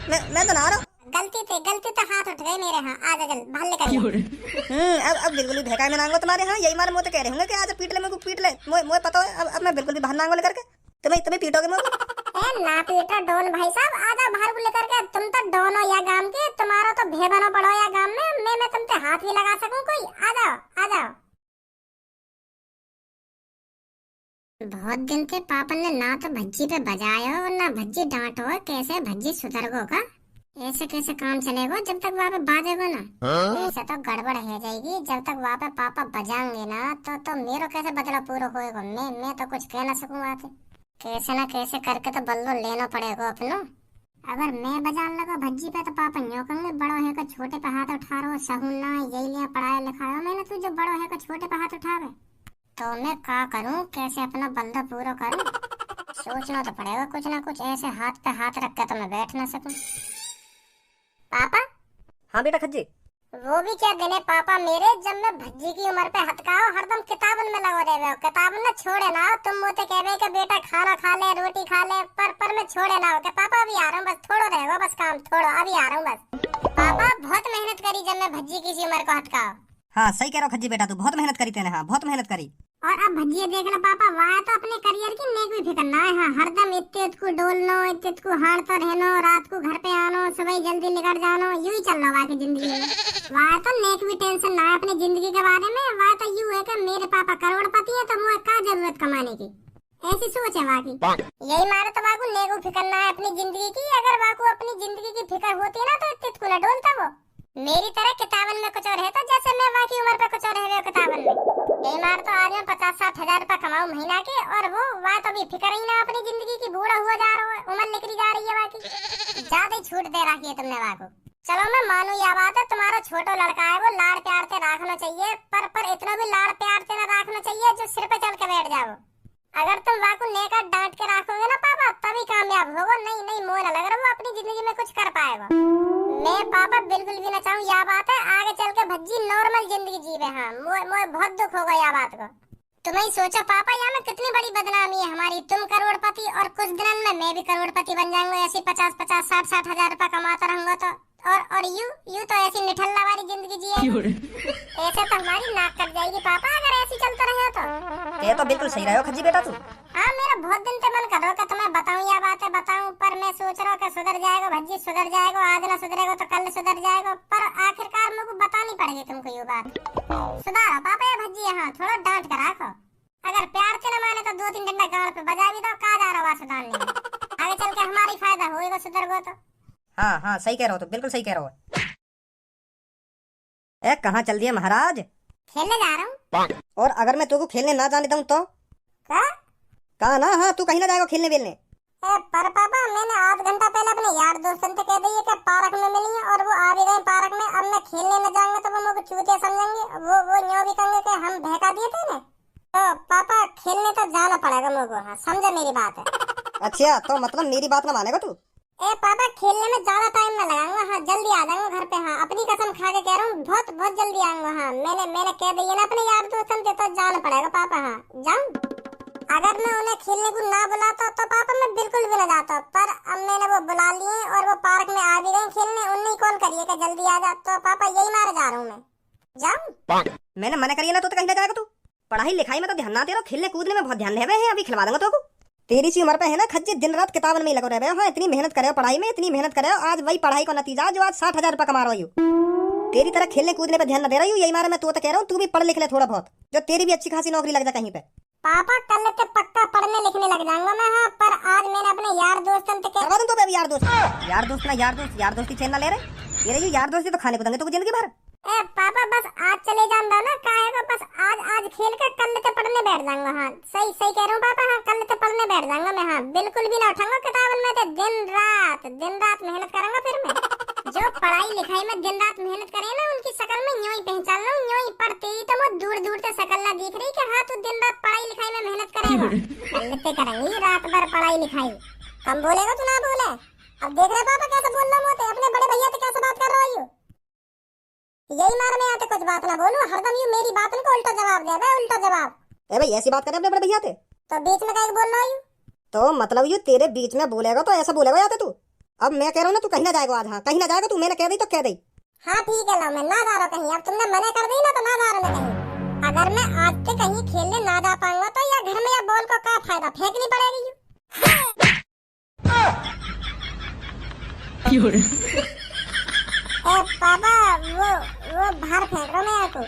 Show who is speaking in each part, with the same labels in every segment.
Speaker 1: मैं तो नहा रहा हूँ।
Speaker 2: गलती तो हाथ उठ गए मेरे। हाँ आजा जल बाहर लेकर।
Speaker 1: अब बिल्कुल भी भैका में नांगो तुम्हारे। हाँ यही मारे मुँह तो कह रहे होंगे कि आज पीट ले मेरे को, पीट ले। मुझे पता है अब मैं बिल्कुल भी बाहर नांगो लेकर के तुम्हें पीटोगे मुझे।
Speaker 2: ना पीटा डोन भाई साहब, आजा बाहर को लेकर के। तुम तो डोन हो या गांव के, तुम्हारा तो भे बनो पड़ो या गांव में। मैं तुम पे हाथ भी लगा सकूं कोई? आ जाओ। बहुत दिन से पापा ने ना तो भज्जी पे बजाया और ना भज्जी डांटो। कैसे भज्जी सुधरगो का? ऐसे कैसे काम चलेगा जब तक वहाँ पे बाजेगो ना? ऐसे तो गड़बड़ हो जाएगी। जब तक वहाँ पे पापा बजाएंगे ना तो मेरा कैसे बदला पूरा होएगा? मैं तो कुछ कह ना सकूं वहाँ पे। कैसे ना कैसे करके तो बल्लो लेना पड़ेगा अपनो। अगर मैं बजान लगा भज्जी पे तो पापा न्यों कहेंगे बड़ो है का छोटे पे हाथ उठा रहा हो। सहुना यही लिया पढ़ाया लिखाया मैंने, तू जो बड़ो है का छोटे पे हाथ उठावे। तो मैं क्या करूं, कैसे अपना बल्दा पूरा करूं? सोचना तो पड़ेगा कुछ ना कुछ। ऐसे हाथ पे हाथ रख के तो मैं बैठ ना सकूं। पापा।
Speaker 1: हाँ बेटा खज्जी।
Speaker 2: वो भी क्या दिन है पापा मेरे, जब मैं भज्जी की उम्र पे हटकाओ हरदम किताबन में लगा रहे हो। किताबन ना छोड़े ना। तुम मुझे कह रहे कि बेटा खाना खा ले, रोटी खा ले, पर मैं छोड़े ना हो। कि पापा अभी आ रहा हूँ, बस थोड़ा रहेगा बस काम, थोड़ा अभी आ रहा हूँ बस। पापा बहुत मेहनत करी जब मैं भज्जी की उम्र को हटकाओ।
Speaker 1: हाँ सही कह रहा हो खज्जी बेटा, तू बहुत मेहनत करी तेने। हाँ बहुत मेहनत करी।
Speaker 2: और अब भज्जी देख लो पापा, वहाँ तो अपने करियर की नेक भी फिक्र ना है। हाँ हरदम इत्ते को डोलनो, इत्ते को हारता रहनो, रात को घर पे आनो, सुबह जल्दी निकल जानो, यूं ही चल रहा वहाँ की जिंदगी में। वहाँ तो नेक भी टेंशन ना है अपनी जिंदगी के बारे में। वहाँ तो यूं है कि मेरे पापा करोड़पति है तो मुझे क्या जरूरत कमाने की, ऐसी सोच है वहाँ की। यही मारे तो वहाँ को नेक भी फिक्र ना है अपनी जिंदगी की। अगर वहाँ को अपनी जिंदगी की फिक्र होती ना तो इत्ते को न डोलता वो। मेरी तरह किताबन में कुछ और है तो जैसे मैं वहाँ की उम्र पे कुछ और है किताबन में। यही मार तो आज मैं 50-60 हजार रुपए कमाऊं महीना के, और वो वहाँ तो भी फिक्र ही ना अपनी जिंदगी की। बूढ़ा हुआ जा रहा है, उम्र निकली जा रही है वहाँ की। ज्यादा ही छूट दे रखी है तुमने वहाँ को। चलो मैं मानू यह बात है, तुम्हारा छोटा लड़का है वो लाड़ प्यार से रखना चाहिए, पर इतना भी लाड़ प्यार से न रखना चाहिए जो सिर पे चल के बैठ जाओ। अगर तुम वहाँ को नेका डांट के रखोगे ना पापा तभी कामयाब होगा। नहीं मोह न लग रहा वो अपनी जिंदगी में कुछ कर पाएगा। मैं पापा बिल्कुल भी ना चाहूँ यह बात है आगे चल के भज्जी नॉर्मल जिंदगी जीवे। हाँ मुझे बहुत दुख होगा यह बात को। तुम्हें ही सोचो पापा यहाँ में कितनी बड़ी बदनामी है हमारी। तुम करोड़पति और कुछ दिनों में मैं भी करोड़पति बन जाऊंगा। ऐसी 50-50, 60-60 हजार रुपए कमाता रहूंगा तो और यू तो ऐसी निठल्ला वाली जिंदगी जिए। ऐसे तो हमारी नाक कट जाएगी पापा अगर ऐसी चलता रहे तो।
Speaker 1: ये तो बिल्कुल सही रहे हो खज्जी बेटा तू।
Speaker 2: हाँ मेरा बहुत दिन से मन कर रहा है तुम्हें बताऊं यह बात है बताऊं, पर मैं सोच रहा हूँ कि सुधर जाएगा भज्जी, सुधर जाएगा। आज ना सुधरेगा तो कल सुधर जाएगा, पर आखिरकार मुझे बतानी पड़ेगी तुमको ये बात। सुधारो पापा ये भज्जी यहाँ थोड़ा डांट कर रखो। अगर प्यार से न माने तो 2-3 डंडा गांव पे बजा भी दो। कहा जा रहा है सुधारने में? आगे चल के हमारी फायदा होगा सुधर गो तो।
Speaker 1: हाँ सही कह रहे हो, तो बिल्कुल सही कह रहे हो। ए कहाँ चल दिए महाराज?
Speaker 2: खेलने जा रहा हूँ।
Speaker 1: और अगर मैं तुमको खेलने ना जाने दूं तो? कहा ना। हाँ तू कहीं ना जाएगा खेलने वेलने।
Speaker 2: पर पापा मैंने आध घंटा पहले अपने यार दोस्तों से कह दिए कि पार्क में मिलेंगे और वो आ भी गए पार्क में। अब मैं खेलने न जाऊंगा तो वो मुझे चूतिया समझेंगे। वो न्यों भी कहेंगे कि हम बहका दिए थे ना। तो पापा खेलने तो जाना पड़ेगा मुझे। हाँ समझे मेरी बात है?
Speaker 1: अच्छा तो मतलब मेरी बात ना मानेगा तू?
Speaker 2: पापा खेलने में ज्यादा टाइम न लगाऊंगा। हाँ जल्दी आ जाऊंगा घर पे। हाँ अपनी कसम खा के कह रहा हूँ बहुत जल्दी आऊंगा। हाँ मैंने कह दिया ना अपने यार दोस्तों से तो जाना पड़ेगा पापा। हाँ जाऊं? अगर मैं उन्हें खेलने को ना बुलाता तो पापा मैं बिल्कुल भी न जाता, पर अब मैंने वो बुला लिए और वो पार्क में आ भी गए खेलने। उन्हें कॉल करिए कि जल्दी आ जा। तो पापा यही मारे जा रहा हूँ मैं। जाऊं?
Speaker 1: मैंने मना करिए ना तो कहीं ना जाएगा तू। पढ़ाई लिखाई में तो ध्यान ना दे रहा, खेलने कूदने में बहुत ध्यान दे रहे हैं। अभी खिलवा दूंगा तो। तेरी सी उम्र पे है ना खज्जी दिन रात किताबन में ही लगे रहे हो। हाँ इतनी मेहनत करे हो पढ़ाई में, इतनी मेहनत करे हो, आज वही पढ़ाई का नतीजा जो आज 60 हजार रुपए कमा रही हो। तेरी तरह खेलने कूदने पे ध्यान न दे रही हूँ। यही मारे मैं तो कह रहा हूँ तू भी पढ़ लिख ले थोड़ा बहुत, जो तेरी भी अच्छी खासी नौकरी लग जाए कहीं पे।
Speaker 2: पापा कल से पक्का पढ़ने लिखने लग जाऊंगा मैं। हाँ पर आज मैंने अपने यार दोस्तों से
Speaker 1: करवा दूं तो बेबी यार दोस्त यार दोस्ती चैन ना ले रहे। ये रही यार दोस्ती तो खाने को देंगे तो जिंदगी भर।
Speaker 2: पापा बस आज चले जाऊंगा ना काहेगा, बस आज खेल कर कल से पढ़ने बैठ जाऊंगा। हाँ सही कह रहा हूँ पापा। हाँ कल से पढ़ने बैठ जाऊंगा मैं। हाँ बिल्कुल भी ना उठाऊंगा किताबन में तो दिन रात मेहनत करूंगा। फिर मैं जो पढ़ाई लिखाई में दिन रात मेहनत करे ना उनकी शक्ल में यूं ही पहचान लूं। यूं ही पढ़ते ही तो मुझे दूर से शक्ल ना दिख रही कि हाँ तू दिन रात पढ़ाई लिखाई में मेहनत करेगा। करेंगी रात भर पढ़ाई लिखाई। कम बोलेगा तू ना बोले। अब देख रहे पापा कैसे बोल रहा हूँ अपने बड़े भैया से कैसे बात कर रही हूँ। यही मार में आते कुछ बात ना बोलूं, हरदम यूं मेरी बात को उल्टा जवाब दे बे, उल्टा जवाब।
Speaker 1: ए भाई ऐसी बात करे अपने बड़े भैया थे
Speaker 2: तो बीच में कहीं बोल रहा हूं।
Speaker 1: तो मतलब यू तेरे बीच में बोलेगा तो ऐसा बोलेगा याते तू। अब मैं कह रहा हूँ ना, तू कहीं ना जाएगा आज। हाँ कहीं ना जाएगा तू, मैंने कह दी तो कह दी।
Speaker 2: हाँ ठीक है लो, मैं ना जा रहा कहीं। अब तुमने मना कर दी ना तो ना जा रहा मैं कहीं। अगर मैं आज से कहीं खेलने ना जा पाऊंगा तो या घर में या बॉल को क्या फायदा, फेंकनी पड़ेगी। पापा वो बाहर फेंक रहा मैं आपको।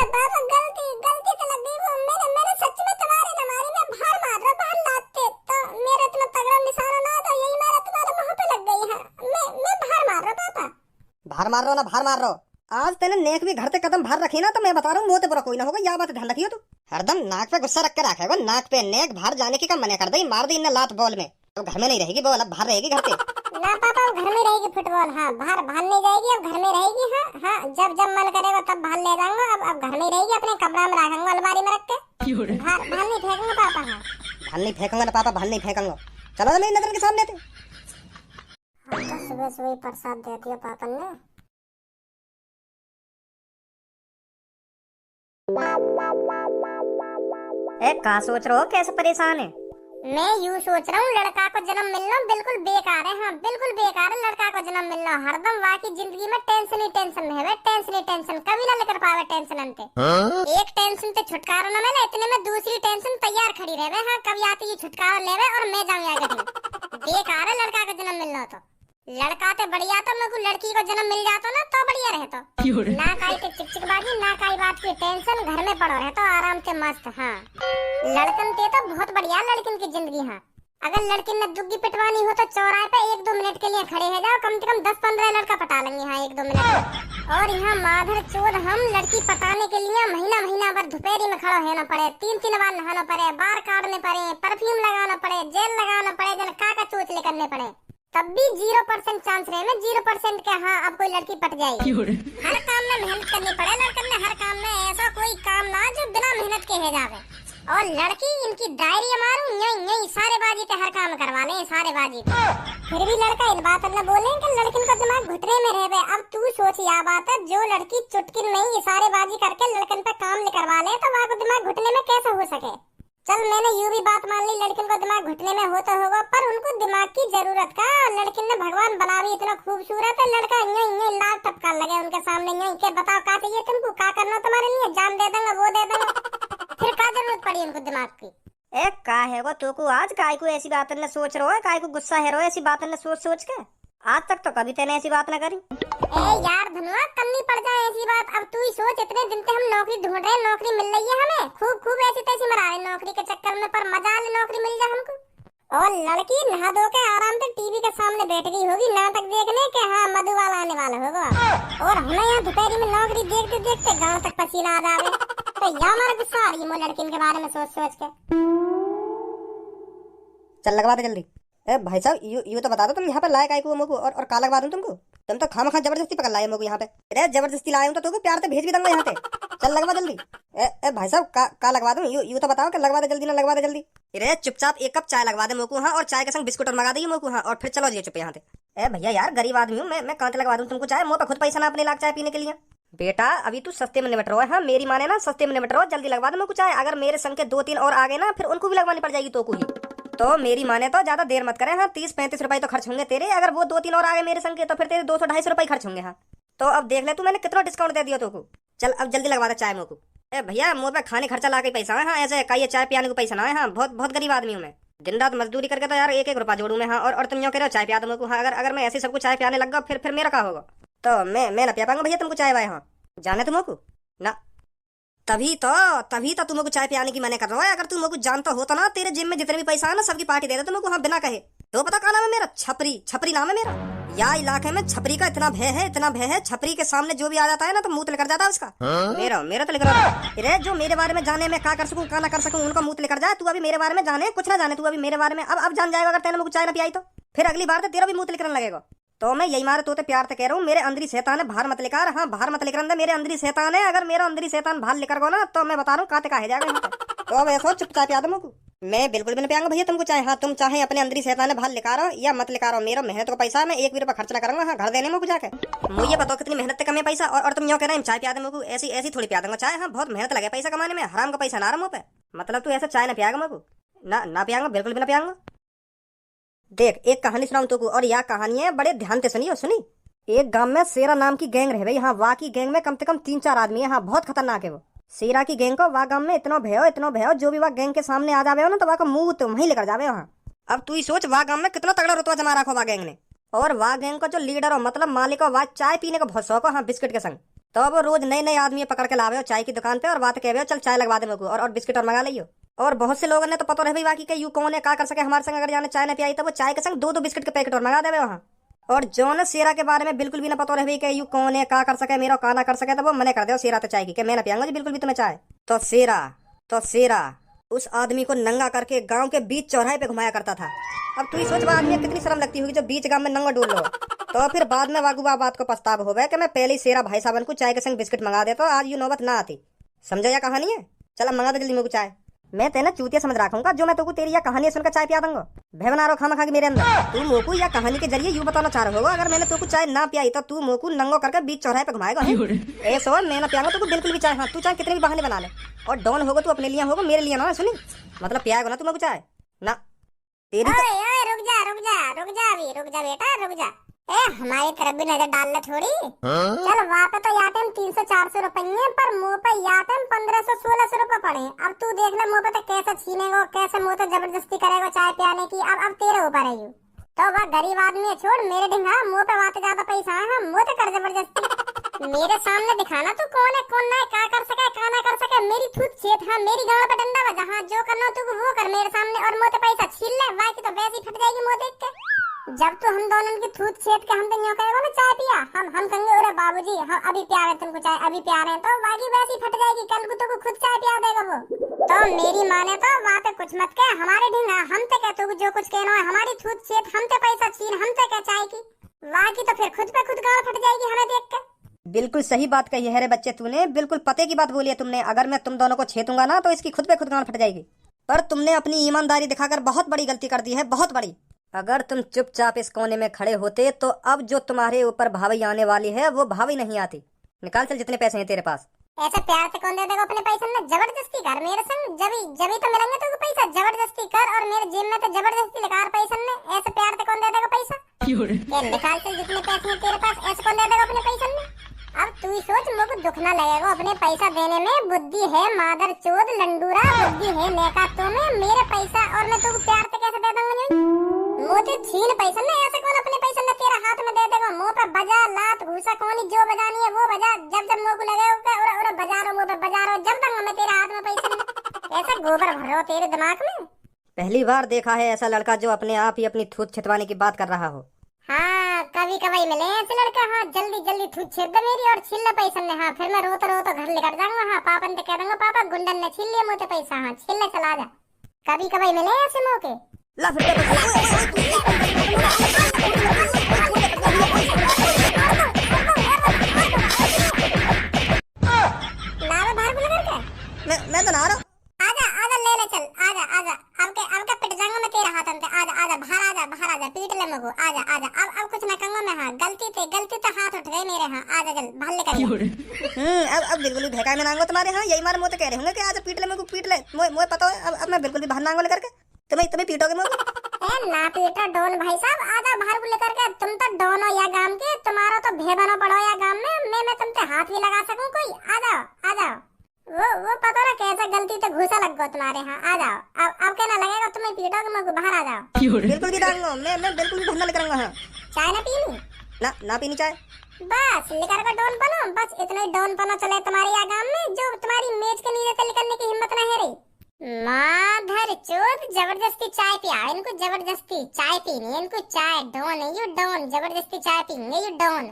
Speaker 2: पापा गलती गलती तो लग गई। वो मैंने सच में तुम्हारे न मारी, मैं बाहर मार रहा, बाहर लाते तो मेरा इतना तगड़ा निशाना ना था, यही मारा तुम्हारे मुंह पे लग गई है। मैं बाहर मार रहा पापा।
Speaker 1: बाहर मार रहा ना, बाहर मार रहा। आज तेने नेक भी घर से कदम बाहर रखी ना तो मैं बता रहा हूँ मोते बुरा कोई ना होगा, या बात ध्यान रखियो तू। हरदम नाक पे गुस्सा रख के रखेगा, नाक पे नेक बाहर जाने की कम मना कर दे, मार दी इन्हें लात बॉल में। तो घर में नहीं रहेगी बॉल, अब बाहर रहेगी घर पे।
Speaker 2: ना पापा वो घर में रहेगी फुटबॉल। हाँ बाहर नहीं जाएगी, अब घर में रहेगी। हाँ जब मन करेगा तब बाहर ले जाऊंगा। अब घर में रहेगी, अपने कमरा में रखूंगा अलमारी में रख के। बाहर नहीं फेंकूंगा पापा। हाँ
Speaker 1: बाहर नहीं फेंकूंगा ना पापा, बाहर नहीं फेंकूंगा। चलो मेरी नजर के सामने थे।
Speaker 2: तो सुबह सुबह प्रसाद दे दिया पापा ने।
Speaker 1: कहाँ सोच रहे हो, कैसे परेशान है?
Speaker 2: मैं यूँ सोच रहा हूँ लड़का को जन्म मिलना बिल्कुल बेकार है। हाँ बिल्कुल बेकार है लड़का को जन्म मिलना। हरदम वाकई जिंदगी में टेंशन ही टेंशन है, टेंशन ही टेंशन, कभी ना लेकर पावे टेंशन अंते। एक टेंशन से छुटकारा न मिले इतने में दूसरी टेंशन तैयार खड़ी रहे। हाँ कभी आती है छुटकारा लेवे और मैं जाऊँ आगे। बेकार है लड़का का जन्म मिलना। तो लड़का तो बढ़िया, तो मेरे को लड़की को जन्म मिल जाता ना तो बढ़िया रहता। ना काई के चिकचिकबाजी, ना काई बात की टेंशन, घर में पड़ो रहता आराम से मस्त। हाँ लड़कन ते तो बहुत बढ़िया लड़किन की जिंदगी। हाँ अगर लड़की ने दुग्गी पिटवानी हो तो चौराहे पे 1-2 मिनट के लिए खड़े हो जाओ, कम से कम 10-15 लड़का पटा लेंगे। हाँ 1-2 मिनट। और यहाँ माधर चोद हम लड़की पटाने के लिए महीना भर दोपहरी में खड़ा होना पड़े, 3 बार नहाना पड़े, बाल काटने पड़े, परफ्यूम लगाना पड़े, जेल लगाना पड़े, जन काका चोचले करने पड़े, तब भी 0% चांस रहे में 0% के। हाँ अब कोई लड़की पट जाएगी। हर काम में मेहनत करनी पड़े लड़कन ने। हर काम में ऐसा कोई काम ना जो बिना मेहनत के है जावे। और लड़की इनकी डायरी मारू यही सारे बाजी पे हर काम करवा ले, सारे बाजी पे। फिर भी लड़का इस बात न बोले कि लड़किन का दिमाग घुटने में रहे। अब तू सोच यह बात है, जो लड़की चुटकिन में ही सारे बाजी करके लड़कन पे काम करवा ले तो वहाँ को दिमाग घुटने में कैसे हो सके। चल मैंने यूं भी बात मान ली लड़किन को दिमाग घुटने में होता होगा, पर उनको दिमाग की जरूरत का। लड़किन ने भगवान बना भी इतना खूबसूरत है, लड़का यही लाल टपका लगे उनके सामने। यही के बताओ क्या चाहिए तुमको, क्या करना तुम्हारे लिए, जान दे देंगे वो दे देंगे। फिर क्या जरूरत पड़ी उनको दिमाग की।
Speaker 1: का है वो तो को आज काय को ऐसी बात न सोच रहो है, काय को गुस्सा है रो ऐसी बात न सोच के। आज तक तो कभी तेने ऐसी बात न करी।
Speaker 2: ए यार धनुआ कम पड़ जाए ऐसी बात। अब तू ही सोच, इतने दिन से हम नौकरी ढूंढ रहे हैं, नौकरी मिल रही है हमें, खूब ऐसी तैसी मरा रहे नौकरी के चक्कर में, पर मजा ले नौकरी मिल जाए हमको। और लड़की नहा धो के आराम से टीवी के सामने बैठ गई होगी नाटक देखने के। हाँ मधु वाला आने वाला होगा। और हमें यहाँ दोपहरी में नौकरी देखते देखते गाँव तक पसीना आ जावे। तो यहाँ हमारा गुस्सा आ रही है लड़की के बारे में सोच के।
Speaker 1: चल लगवा दे जल्दी। भाई साहब यू तो बता दो तुम यहाँ पे लाए काय को मोको, और का लगवा दूं तुमको। तुम तो खामखा जबरदस्ती पकड़ लाए मोको यहाँ पे। अरे जबरदस्ती लाए हूं तो तुमको प्यार से भेज भी दूंगा यहाँ पे। चल लगवा जल्दी। भाई साहब का लगवा दूं, यू तो बताओ कि लगवा दे जल्दी ना लगवा दे जल्दी। अरे चुपचाप 1 कप चाय लगवा दे मोको। हाँ और चाय के संग बिस्कुट और मंगा दे मोको। हाँ और फिर चलो जी चुप यहाँ से। भैया यार गरीब आदमी हूँ मैं कहाँ से लगवा दूं तुमको चाय, मुँह पे खुद पैसा ना अपने लाख चाय पीने के लिए। बेटा अभी तू सस्ते में निपट रहो है। हाँ मेरी माने ना सस्ते में निपट रहो, जल्दी लगवा दे मोको चाय। अगर मेरे संग के 2-3 और आ गए ना फिर उनको भी लगवानी पड़ जाएगी तो को ही। तो मेरी माने तो ज्यादा देर मत करें। हाँ 30-35 रुपए तो खर्च होंगे तेरे। अगर वो 2-3 और आ गए मेरे संग के तो फिर तेरे 200-250 रुपए खर्च होंगे। हाँ तो अब देख ले तू मैंने कितना डिस्काउंट दे दिया तो को। चल अब जल्दी लगवा दे चाय मोको। भैया मुँह पे खाने खर्चा ला के पैसा है। हाँ ऐसे का ये चाय पियाने को पैसा ना है। हाँ बहुत गरीब आदमी हूँ मैं, दिन रात मजदूरी करके तो यार 1-1 रुपया जोड़ू मैं। हाँ और तुम यूँ कह रहे हो चाय पिया दो मेरे को। हाँ अगर मैं ऐसे सबको चाय पियाने लग गया फिर मेरा क्या होगा। तो मैं ना पिया पाऊंगा भैया तुमको चाय वाय। हाँ जाने तुमको ना, तभी तो तुमको चाय पियाने की मैंने कर रहा है। अगर तुम मुझको जानता होता ना तेरे जिम में जितने भी पैसा है ना सबकी पार्टी दे दे तुमको। हाँ बिना कहे। तो पता क्या नाम है मेरा, छपरी नाम है मेरा। या इलाके में छपरी का इतना भय है। छपरी के सामने जो भी आ जाता है ना तो मुंह लेकर जाता है उसका। मेरा तो लिख रहा है। अरे जो मेरे बारे में जाने में क्या कर सकूं क्या ना कर सकूं उनका मुंह लेकर जाए। तू अभी मेरे बारे में जाने कुछ ना जाने, तू अभी मेरे बारे में अब जान जाएगा। अगर तेने मुझको चाय ना पियाई तो फिर अगली बार तो तेरा भी मुंह लेकर लगेगा। तो मैं यही मारे तो प्यार से कह रहा हूँ, मेरे अंदरी शैतान है बाहर मत लेकर। हाँ बाहर मत लेकर अंदर, मेरे अंदरी शैतान है। अगर मेरा अंदरी शैतान बाहर लेकर गो ना तो मैं बता रहा हूँ काते का जाएगा। तो अब ऐसा चुपचाप याद मुझको, मैं बिल्कुल भी नहीं पियाऊंगा भैया तुमको चाहे। हाँ तुम चाहे अपने अंदरी शैतान है बाहर लेकर आओ या मत लेकर आओ, मेरा मेहनत का पैसा मैं 1 भी रुपया खर्च ना करूंगा। हाँ घर देने में जाके मुझे बताओ कितनी मेहनत से कमे पैसा। और तुम यूँ कह रहे हैं चाय पिया दे मुझको, ऐसी थोड़ी पिया दूंगा चाय। हाँ बहुत मेहनत लगे पैसा कमाने में, हराम का पैसा ना रहा मुँह पे। मतलब तू ऐसा चाय ना पियागा मेरे को? ना पियागा, बिल्कुल भी ना पियागा। देख एक कहानी सुनाऊं तुमको, और यह कहानी है, बड़े ध्यान से सुनियो। सुनी, एक गांव में शेरा नाम की गैंग रहे भाई। हाँ, वहाँ की गैंग में कम से कम 3-4 आदमी है। हाँ, बहुत खतरनाक है वो शेरा की गैंग को। वहाँ गांव में इतना भयो, जो भी वहाँ गैंग के सामने आ जावे हो ना, तो वहाँ का मुंह तो वहीं लेकर जावे वहाँ। अब तू ही सोच, वहाँ गांव में कितना तगड़ा रुतबा जमा रखो वहाँ गैंग ने। और वहाँ गैंग का जो लीडर हो, मतलब मालिक हो, वहाँ चाय पीने का बहुत शौक हो। हाँ, बिस्किट के संग। तो अब रोज नए नए आदमी पकड़ के लावे हो चाय की दुकान पे, और बात कहे चल चाय लगवा दे मेरे को, और बिस्किट और मंगा लियो। और बहुत से लोगों ने तो पता रहे भाई बाकी यू कौन है, क्या कर सके हमारे संग। अगर जाने चाय न पियाई तो वो चाय के संग 2-2 बिस्किट के पैकेट और मंगा देवे वहाँ। और जो न शेरा के बारे में बिल्कुल भी ना पता रहे भाई यू कौन है, क्या कर सके मेरा, का ना कर सके, तो वो मने कर दे शेरा तो चाय की, मैं ना पियांगा जी बिल्कुल भी तुम्हें चाय। तो शेरा उस आदमी को नंगा करके गांव के बीच चौराहे पे घुमाया करता था। अब तू ही सोच, वह आदमी कितनी शर्म लगती होगी जो बीच गांव में नंगा डोल लो। तो फिर बाद में वागुबा बात को पछताव हो गया कि मैं पहले ही शेरा भाई साहब को चाय के संग बिस्किट मंगा देता, आज ये नौबत ना आती। समझा या कहानी है? चला मंगा दे जल्दी मेरे को चाय। मैं तेना चूतिया समझ रखूंगा जो मैं तुमको तेरी या कहानी सुनकर चाय पिया दूंगा। भेवना रो खामा खा के मेरे अंदर। तू मोकू या कहानी के जरिए यूं बताना चाह रहा होगा, अगर मैंने तुमको चाय ना पियाई तो तू मोकू नंगो करके बीच चौराहे पे घुमाएगा। ऐसा मैं ना पियाऊंगा तुमको बिल्कुल भी चाय। हाँ, तू चाहे कितने भी बहाने बना ले, और डॉन होगा तू अपने लिए होगा, मेरे लिए ना। सुनी, मतलब पियाएगा ना तुमको चाय ना तेरी।
Speaker 2: ओए रुक जा बेटा, रुक जा। ए हमारी तरफ भी नजर डाल ले थोड़ी। चल वहाँ पे तो याते हम 300-400 रुपये, पर मुँह पे याते हम 1500-1600 रुपए पड़े। अब तू देख ले मुँह पे तो कैसे छीनेगा, कैसे मुँह तो जबरदस्ती करेगा चाय पियाने की। अब तेरे ऊपर है यू। तो वह गरीब आदमी है, छोड़ मेरे ढिंगा मुँह पे वाते ज्यादा पैसा है, हम मुँह तो कर जबरदस्ती। मेरे सामने दिखाना तू कौन है कौन नहीं, क्या कर सके क्या ना कर सके। मेरी थूत छेत, हाँ मेरी गाँव पे डंडा बजा, हाँ जो करना तू वो कर मेरे सामने, और मुँह पे पैसा छीन ले। बाकी तो वैसे ही फट जाएगी मुँह देख के। जब तो हम दोनों की थूत छेद के हम तो यूं कहेगा ना चाय पिया, हम कहेंगे अरे बाबूजी हम अभी प्यार है तुमको चाय, अभी प्यार है, तो बाकी वैसी फट जाएगी। कल को तो खुद चाय पिया देगा वो। तो मेरी माँ ने तो वहाँ पे कुछ मत कह, हमारे ढिंगा हम तो कह, तू जो कुछ कहना है हमारी थूत छेद, हम तो पैसा छीन, हम तो कह चाय की। वहाँ की तो फिर खुद पे खुद गाल फट जाएगी हमें देख के।
Speaker 1: बिल्कुल सही बात कही है रे बच्चे, तूने बिल्कुल पते की बात बोली है तुमने। अगर मैं तुम दोनों को छेतूंगा ना तो इसकी खुद पे खुद गाल फट जाएगी। पर तुमने अपनी ईमानदारी दिखाकर बहुत बड़ी गलती कर दी है, बहुत बड़ी। अगर तुम चुपचाप इस कोने में खड़े होते तो अब जो तुम्हारे ऊपर भावी आने वाली है वो भावी नहीं आती। निकाल चल जितने पैसे हैं तेरे पास।
Speaker 2: ऐसा प्यार से कौन दे देगा अपने पैसे में? जबरदस्ती कर मेरे संग, जभी तो मिलेंगे तुमको पैसा। जबरदस्ती कर और मेरे जेब में तो जबरदस्ती लगा पैसे में। ऐसे प्यार से कौन दे देगा पैसा? निकाल चल जितने पैसे हैं तेरे पास, ऐसे कौन दे देगा अपने पैसे में? अब तू ही सोच, मुझको दुख ना लगेगा अपने पैसा देने में। बुद्धि है मादर चोद लंडूरा, बुद्धि है नेका तो में मेरे पैसा, और मैं तुमको प्यार से कैसे दे दूंगा? मोटे छीन पैसा ना, ऐसे कौन अपने पैसा ना तेरा हाथ में दे देगा? मुंह पे बजा लात घूसा कोनी जो बजानी है वो बजा, जब मुंह को लगे और बजा रहा मुंह पे बजा रहा, जब तक मैं तेरे हाथ में पैसा नहीं। ऐसा गोबर भर रहा हो तेरे दिमाग में।
Speaker 1: पहली बार देखा है ऐसा लड़का जो अपने आप ही अपनी थूत छितवाने की बात कर रहा हो।
Speaker 2: हाँ कभी कभी मिले ऐसे लड़के। हाँ जल्दी थूत छेद दे मेरी और छीन ले पैसा ने। हाँ फिर मैं रोता घर लेकर जाऊंगा। हाँ पापा ने कह दूंगा पापा गुंडन ने छीन लिया मुझे पैसा। हाँ छीन ले चला जा। कभी कभी मिले ऐसे मौके।
Speaker 1: ला फिर मैं तो ना रहा।
Speaker 2: आजा ले चल, आजा अब के पिट जाऊंगा मैं तेरा हाथ अंते। आजा बाहर आजा पीट ले मगो। आजा अब कुछ ना कहूंगा मैं। हाँ गलती तो हाथ उठ गए मेरे। हाँ आजा चल बाहर लेकर।
Speaker 1: अब बिल्कुल भी भैका में नांगो तुम्हारे। हाँ यही मारे मुंह तो कह रहे होंगे कि आजा पीट ले मगो, पीट ले। मुझे पता है अब मैं बिल्कुल भी बाहर नांगो लेकर के तुम्हें पीटोगे मुझे।
Speaker 2: ना पीटा डोन भाई साहब, आजा बाहर को लेकर के। तुम तो डोन हो या गांव के, तुम्हारा तो भेबनो पड़ो या गांव में। मैं तुम पे हाथ भी लगा सकूं कोई? आ जाओ। वो पता ना कैसा गलती तो घुसा लग गया तुम्हारे। हाँ आ जाओ। अब क्या ना लगेगा तुम्हें पीटोगे मुझे, बाहर आ जाओ।
Speaker 1: बिल्कुल भी डांगो मैं बिल्कुल भी धंधा लेकर आऊंगा। हाँ
Speaker 2: चाय ना पीनी
Speaker 1: ना पीनी चाय।
Speaker 2: बस लेकर का डोन बनो, बस इतना ही डोन बनो चले तुम्हारे या गांव में, जो तुम्हारी मेज के नीचे से निकलने की हिम्मत ना है रही। माधर चोद जबरदस्ती चाय पिया इनको, जबरदस्ती चाय पीनी इनको। चाय डोन है यू डोन, जबरदस्ती चाय पीएंगे यू डोन।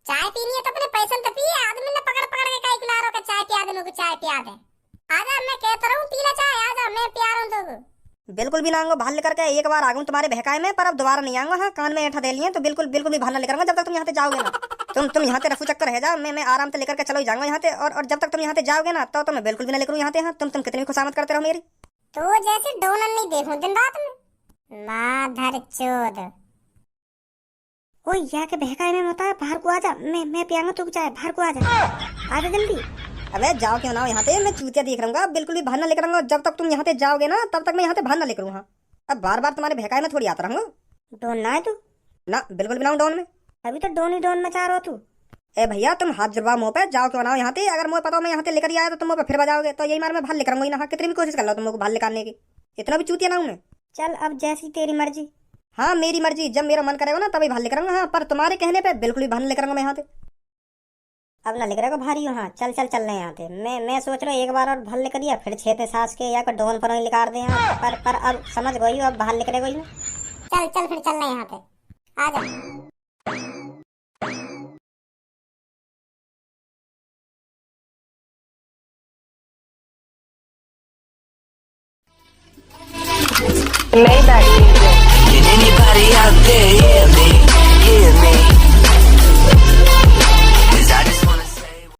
Speaker 2: चाय पीनी है तो अपने पैसे तो पिए। आदमी ने पकड़ के काई कुला रो के चाय पिया दे, मुझे चाय पिया दे। आजा मैं कहता रहूं पी ले चाय, आजा मैं पिया रहा हूं तुझको।
Speaker 1: बिल्कुल भी ना आऊंगा बाहर लेकर के। एक बार आऊंगा तुम्हारे बहकाए में, पर अब दोबारा नहीं आऊंगा। हाँ कान में ऐठा दे लिए तो बिल्कुल भी बाहर ना लेकर आऊंगा जब तक तुम यहाँ से जाओगे ना। तुम यहाँ से रफू चक्कर रह जाओ, मैं आराम से लेकर के चलो जाऊंगा यहाँ से। और जब तक तुम यहाँ से जाओगे ना तो मैं बिल्कुल भी ना लेकर यहाँ से। हाँ तुम कितनी खुशामद करते रहो मेरी।
Speaker 2: तो जैसे डोनन नहीं देखूं दिन रात में। माधर चोद
Speaker 1: ओए यहाँ के बहकाए में मत आ, बाहर को आजा। मैं पियाऊंगा तू चाय, बाहर को आजा जल्दी। अबे जाओ क्यों ना हो यहाँ से, मैं चूतिया देख रहूंगा, बिल्कुल भी बाहर ना लेकर आऊंगा। जब तक तुम यहाँ से जाओगे ना तब तक मैं यहाँ से बाहर ना लेकर आऊंगा। अब बार बार तुम्हारे बहकाए में थोड़ी आता रहूंगा।
Speaker 2: डोन ना है तू?
Speaker 1: ना बिल्कुल भी ना हूं डॉन में।
Speaker 2: अभी तो डोन ही डोन मचा रहा तू।
Speaker 1: ए भैया तुम हाथ जुड़वा मुंह पे, जाओ क्यों ना हो यहाँ से। अगर मुझे पता हो मैं यहाँ से लेकर ही आया तो तुम मुझे पे फिर बजाओगे, तो यही मार मैं बाहर लेकर आऊंगा ना। कितनी भी कोशिश कर लो तुम लोग बाहर निकालने की, इतना भी चूतिया ना हूं मैं।
Speaker 2: चल अब जैसी तेरी मर्जी।
Speaker 1: हाँ मेरी मर्जी, जब मेरा मन करेगा ना तभी बाहर लेकर आऊंगा। हाँ पर तुम्हारे कहने पे बिल्कुल भी बाहर लेकर आऊंगा मैं यहाँ से।
Speaker 2: अब ना लेकर भारी हो। हाँ चल चल चल रहे यहाँ से। मैं सोच रहा हूँ एक बार और बाहर लेकर दिया फिर छेते सास के या कोई डोन पर निकाल दे यहाँ। पर अब समझ गई अब बाहर लेकर गई ना। चल चल फिर चल रहे यहाँ पे, आ जा।
Speaker 3: Maybach music.
Speaker 4: Can anybody out there hear